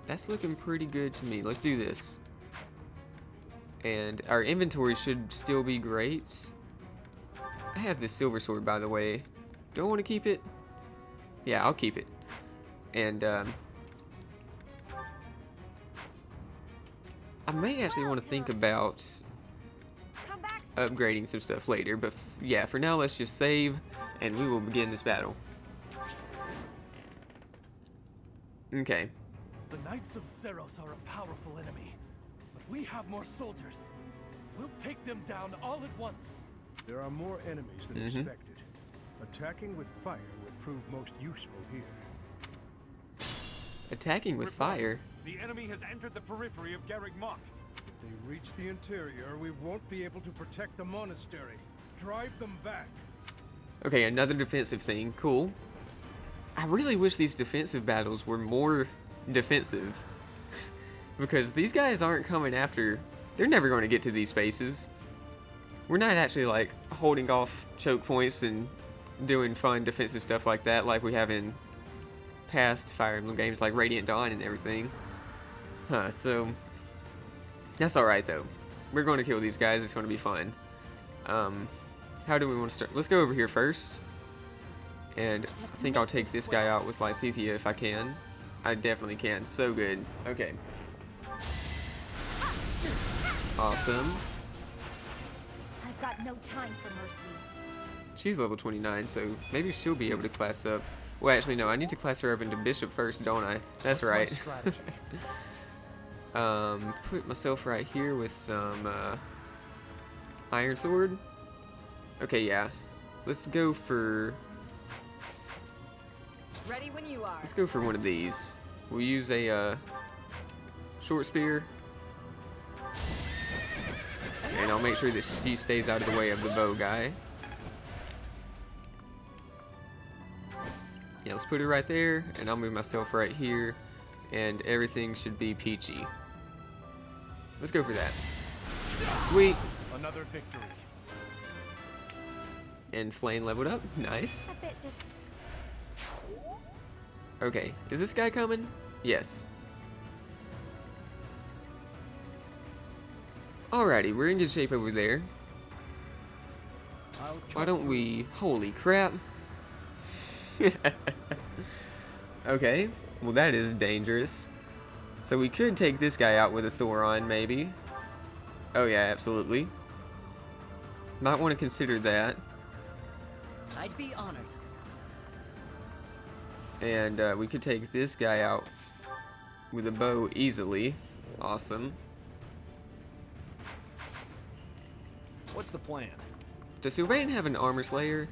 That's looking pretty good to me. Let's do this. And our inventory should still be great. I have this silver sword, by the way. Do I want to keep it? Yeah, I'll keep it. And I may actually want to think about upgrading some stuff later, but yeah, for now let's just save and we will begin this battle. Okay. The Knights of Seros are a powerful enemy, but we have more soldiers. We'll take them down all at once. There are more enemies than expected. Attacking with fire would prove most useful here. Attacking with fire? The enemy has entered the periphery of Garreg Mach. If they reach the interior, we won't be able to protect the monastery. Drive them back. Okay, another defensive thing. Cool. I really wish these defensive battles were more defensive. Because these guys aren't coming after... They're never going to get to these spaces. We're not actually, like, holding off choke points and doing fun defensive stuff like that like we have in past Fire Emblem games like Radiant Dawn and everything. So... That's alright, though. We're going to kill these guys. It's going to be fun. How do we want to start? Let's go over here first. And I think I'll take this guy out with Lysithea if I can. I definitely can. So good. Okay. Awesome. I've got no time for mercy. She's level 29, so maybe she'll be able to class up. Well, actually, no. I need to class her up into Bishop first, don't I? That's right. Put myself right here with some Iron Sword. Okay, yeah. Let's go for... Ready when you are. Let's go for one of these. We'll use a short spear. And I'll make sure that she stays out of the way of the bow guy. Yeah, let's put it right there, and I'll move myself right here, and everything should be peachy. Let's go for that. Sweet. Another victory. And Flame leveled up. Nice. A bit just... Okay, is this guy coming? Yes. Alrighty, we're in good shape over there. Why don't we... Holy crap. Okay, well that is dangerous. So we could take this guy out with a Thoron, maybe. Oh yeah, absolutely. Might want to consider that. I'd be honored. And we could take this guy out with a bow easily. Awesome. What's the plan? Does Sylvain have an armor slayer?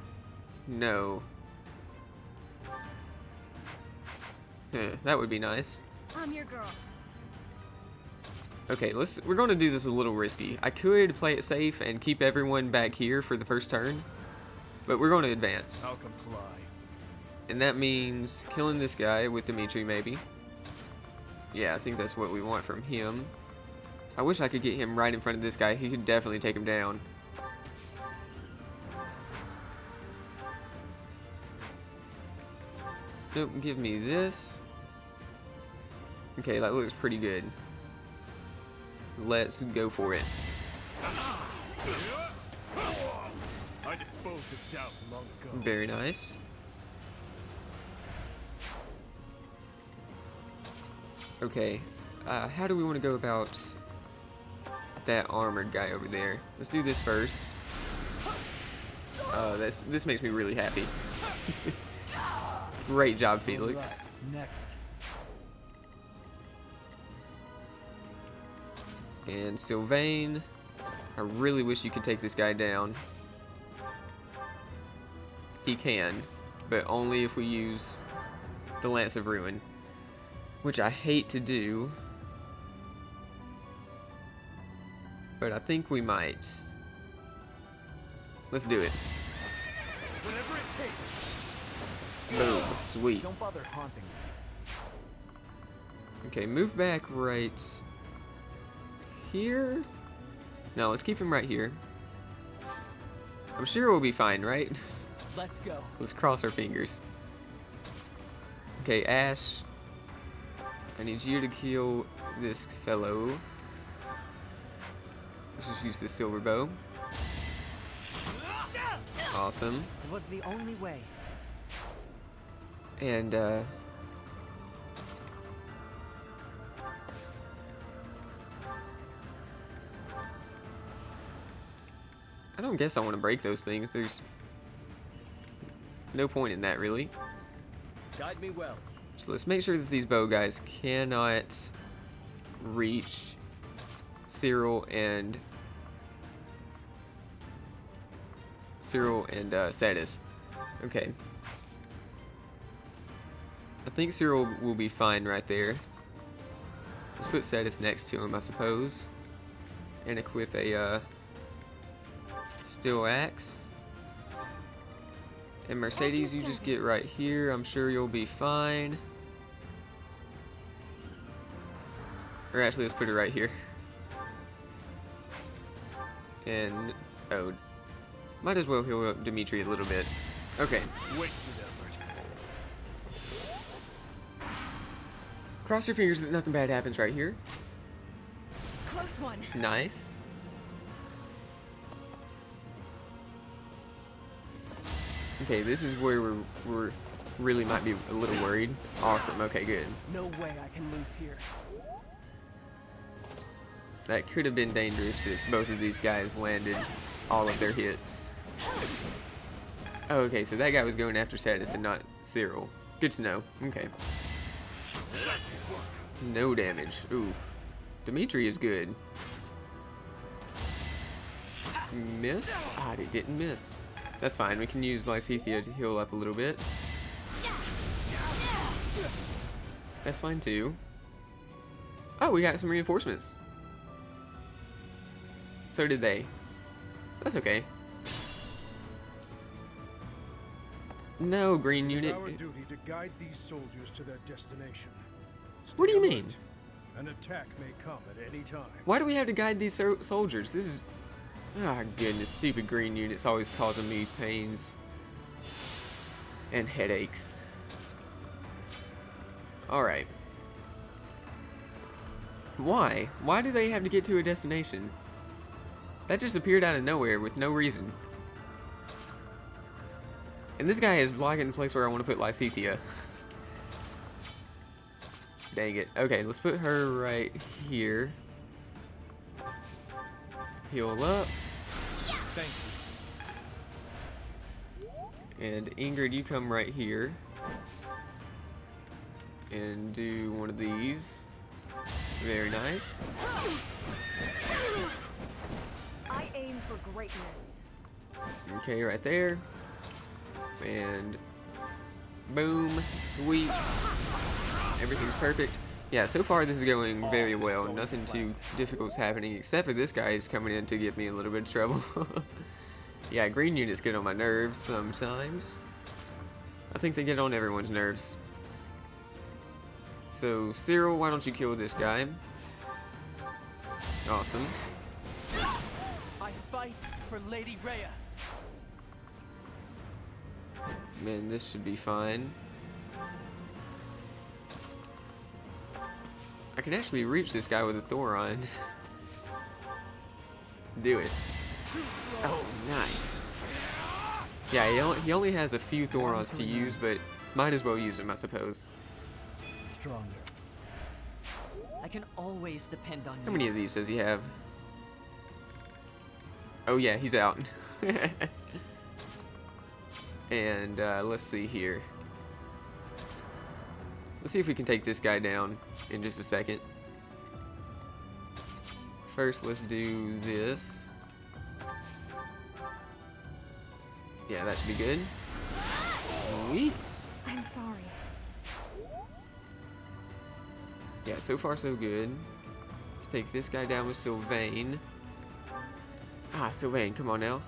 No. That would be nice. I'm your girl. Okay, we're going to do this a little risky. I could play it safe and keep everyone back here for the first turn, but we're going to advance. I'll comply. And that means killing this guy with Dimitri, maybe. Yeah, I think that's what we want from him. I wish I could get him right in front of this guy. He could definitely take him down. Nope, give me this. Okay, that looks pretty good. Let's go for it. I disposed of doubt long ago. Very nice. Okay, how do we want to go about that armored guy over there? Let's do this first. This makes me really happy. Great job, Felix. Next. And Sylvain, I really wish you could take this guy down. He can, but only if we use the Lance of Ruin, which I hate to do, but I think we might. Let's do it. Whatever it takes. Boom, sweet. Don't bother haunting me. Okay, move back right here. No, let's keep him right here. I'm sure we'll be fine, right? Let's go. Let's cross our fingers. Okay, Ash. I need you to kill this fellow. Let's just use the silver bow. Awesome. It was the only way. And I don't guess I want to break those things. There's no point in that, really. Guide me well. So let's make sure that these bow guys cannot reach Cyril and Sadith. Okay. I think Cyril will be fine right there. Let's put Sadith next to him, I suppose, and equip a steel axe. And Mercedes, you just get right here. I'm sure you'll be fine. Or actually, let's put it right here. And, oh, might as well heal up Dimitri a little bit. Okay. Wasted effort. Cross your fingers that nothing bad happens right here. Close one. Nice. Okay, this is where we're really might be a little worried. Awesome. Okay, good. No way I can lose here. That could have been dangerous if both of these guys landed all of their hits. Oh, okay, so that guy was going after Sadith and not Cyril. Good to know. Okay. No damage. Ooh. Dimitri is good. Miss? Ah, it didn't miss. That's fine. We can use Lysithea to heal up a little bit. That's fine too. Oh, we got some reinforcements. So did they. That's okay. No, green unit. It is our duty to guide these soldiers to their destination. What do you Stay mean? alert. An attack may come at any time. Why do we have to guide these soldiers? This is... Ah, goodness. Stupid green units always causing me pains and headaches. Alright. Why? Why do they have to get to a destination? That just appeared out of nowhere with no reason. And this guy is blocking the place where I want to put Lysithea. Dang it. Okay, let's put her right here. Heal up. Thank you. And Ingrid, you come right here. And do one of these. Very nice. I aim for greatness. Okay, right there. And boom. Sweet. Everything's perfect. Yeah, so far this is going very well. Nothing too difficult's happening, except for this guy is coming in to give me a little bit of trouble. Yeah, green units get on my nerves sometimes. I think they get on everyone's nerves. So, Cyril, why don't you kill this guy? Awesome. I fight for Lady Rhea. Man, this should be fine. I can actually reach this guy with a Thoron. Do it. Oh, nice. Yeah, he only has a few Thorons to use, but might as well use them, I suppose. Stronger. I can always depend on you. How many of these does he have? Oh yeah, he's out. And let's see here. Let's see if we can take this guy down in just a second. First, let's do this. Yeah, that should be good. Sweet. I'm sorry. Yeah, so far so good. Let's take this guy down with Sylvain. Ah, Sylvain, come on now.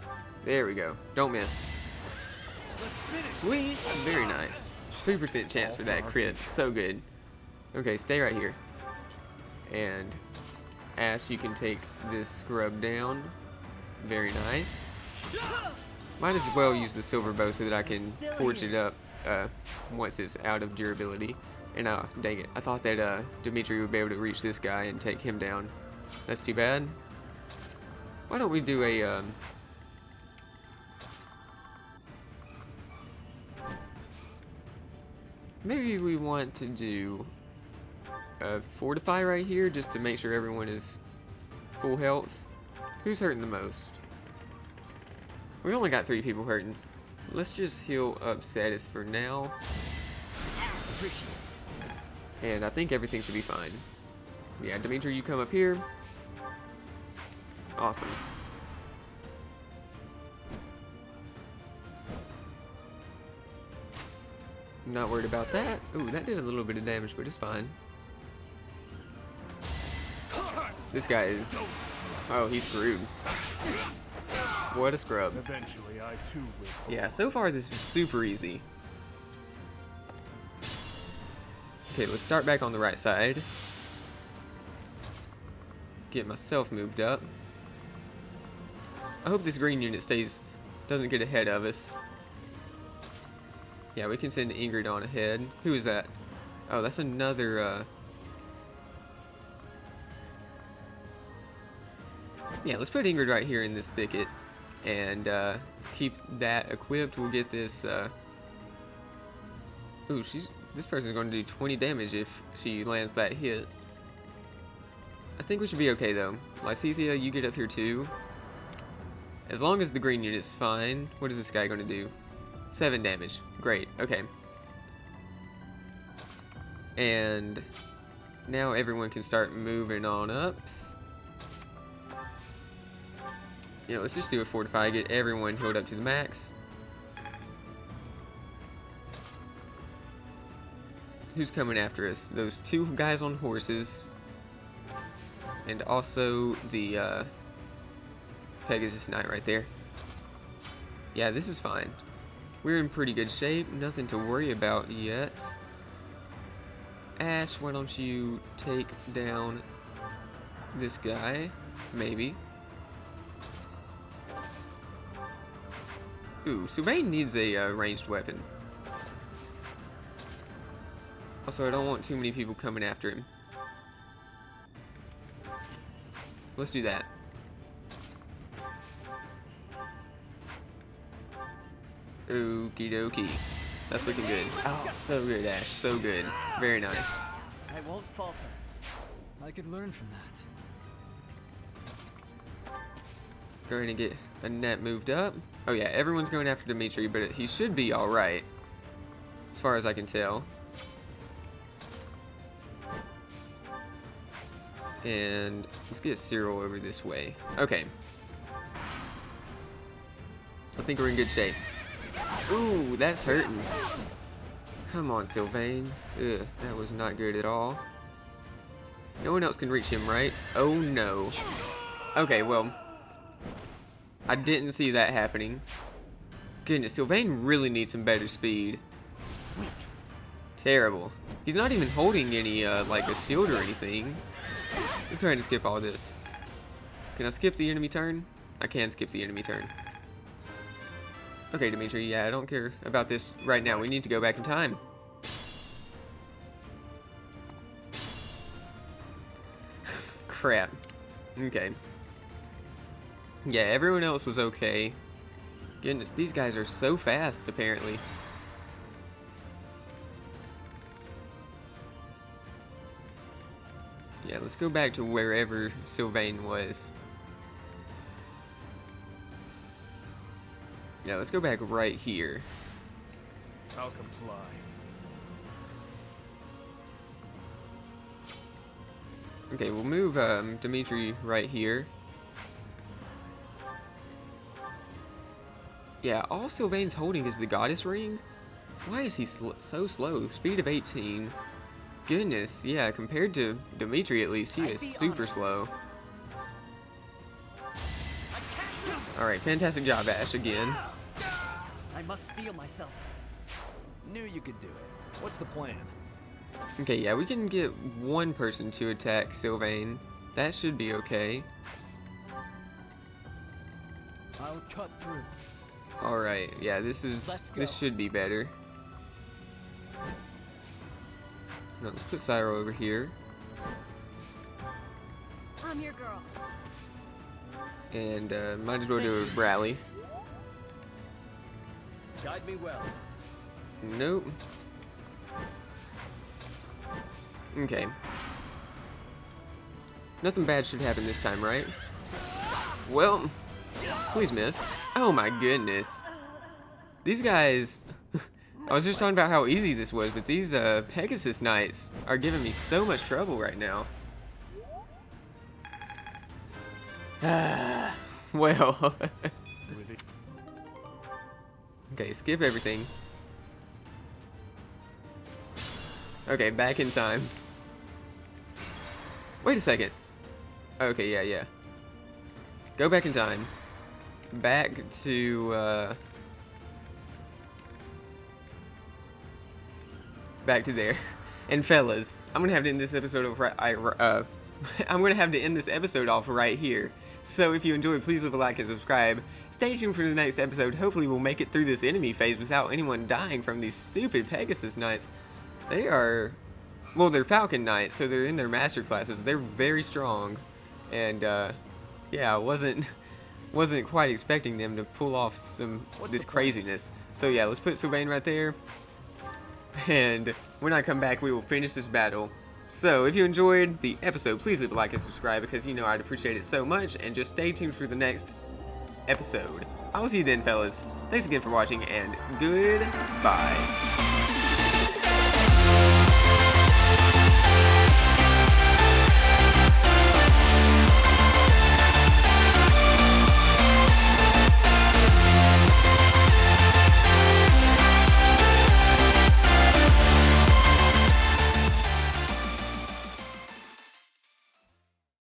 There we go. Don't miss. Sweet. Very nice. 3% chance for that crit. So good. Okay, stay right here. And Ash, you can take this scrub down. Very nice. Might as well use the silver bow so that I can forge it up once it's out of durability. And dang it, I thought that Dimitri would be able to reach this guy and take him down. That's too bad. Why don't we do a maybe we want to do a fortify right here just to make sure everyone is full health. Who's hurting the most? We only got 3 people hurting. Let's just heal up Sadith for now. And I think everything should be fine. Yeah, Dimitri, you come up here. Awesome. Not worried about that. Ooh, that did a little bit of damage, but it's fine. This guy is... oh, he's screwed. What a scrub. Eventually, I too will fall. Yeah, so far this is super easy. Okay, let's start back on the right side. Get myself moved up. I hope this green unit doesn't get ahead of us. Yeah, we can send Ingrid on ahead. Who is that? Oh, that's another, yeah, let's put Ingrid right here in this thicket. And, keep that equipped. We'll get this, ooh, this person's going to do 20 damage if she lands that hit. I think we should be okay, though. Lysithea, you get up here, too. As long as the green unit's fine. What is this guy going to do? 7 damage. Great. Okay. And now everyone can start moving on up. Yeah, let's just do a fortify. Get everyone healed up to the max. Who's coming after us? Those 2 guys on horses. And also the Pegasus Knight right there. Yeah, this is fine. We're in pretty good shape. Nothing to worry about yet. Ash, why don't you take down this guy? Maybe. Ooh, Sylvain needs a ranged weapon. Also, I don't want too many people coming after him. Let's do that. Okie dokie. That's looking good. Oh, so good, Ash. So good. Very nice. I won't falter. I could learn from that. Going to get Annette moved up. Oh yeah, everyone's going after Dimitri, but he should be alright. As far as I can tell. And let's get Cyril over this way. Okay. I think we're in good shape. Ooh, that's hurting. Come on, Sylvain. Ugh, that was not good at all. No one else can reach him, right? Oh no. Okay, well, I didn't see that happening. Goodness, Sylvain really needs some better speed. Terrible. He's not even holding any, like a shield or anything. Let's go ahead and skip all this. Can I skip the enemy turn? I can skip the enemy turn. Okay, Dimitri, yeah, I don't care about this right now. We need to go back in time. Crap. Okay. Yeah, everyone else was okay. Goodness, these guys are so fast, apparently. Yeah, let's go back to wherever Sylvain was. Yeah, let's go back right here. I'll comply. Okay, we'll move Dimitri right here. Yeah, all Sylvain's holding is the Goddess Ring. Why is he so slow? Speed of 18. Goodness, yeah, compared to Dimitri at least, he is super slow. Alright, fantastic job, Ash, again. I must steel myself. Knew you could do it. What's the plan? Okay, yeah, we can get one person to attack Sylvain. That should be okay. I'll cut through. Alright, yeah, this should be better. No, let's put Syro over here. I'm your girl. And might as well do a rally. Guide me well. Nope. Okay. Nothing bad should happen this time, right? Well, please miss. Oh my goodness. These guys... I was just talking about how easy this was, but these Pegasus Knights are giving me so much trouble right now. Well. Okay, skip everything. Okay, back in time. Wait a second. Okay, yeah. Go back in time. Back to, back to there. And fellas, I'm gonna have to end this episode off I'm gonna have to end this episode off right here. So if you enjoyed, please leave a like and subscribe. Stay tuned for the next episode. Hopefully we'll make it through this enemy phase without anyone dying from these stupid Pegasus Knights. They are, well, they're Falcon Knights, so they're in their master classes. They're very strong, and yeah, I wasn't quite expecting them to pull off this craziness. So yeah, let's put Sylvain right there, and when I come back, we will finish this battle. So if you enjoyed the episode, please leave a like and subscribe, because you know I'd appreciate it so much, and just stay tuned for the next episode. I will see you then, fellas. Thanks again for watching, and goodbye.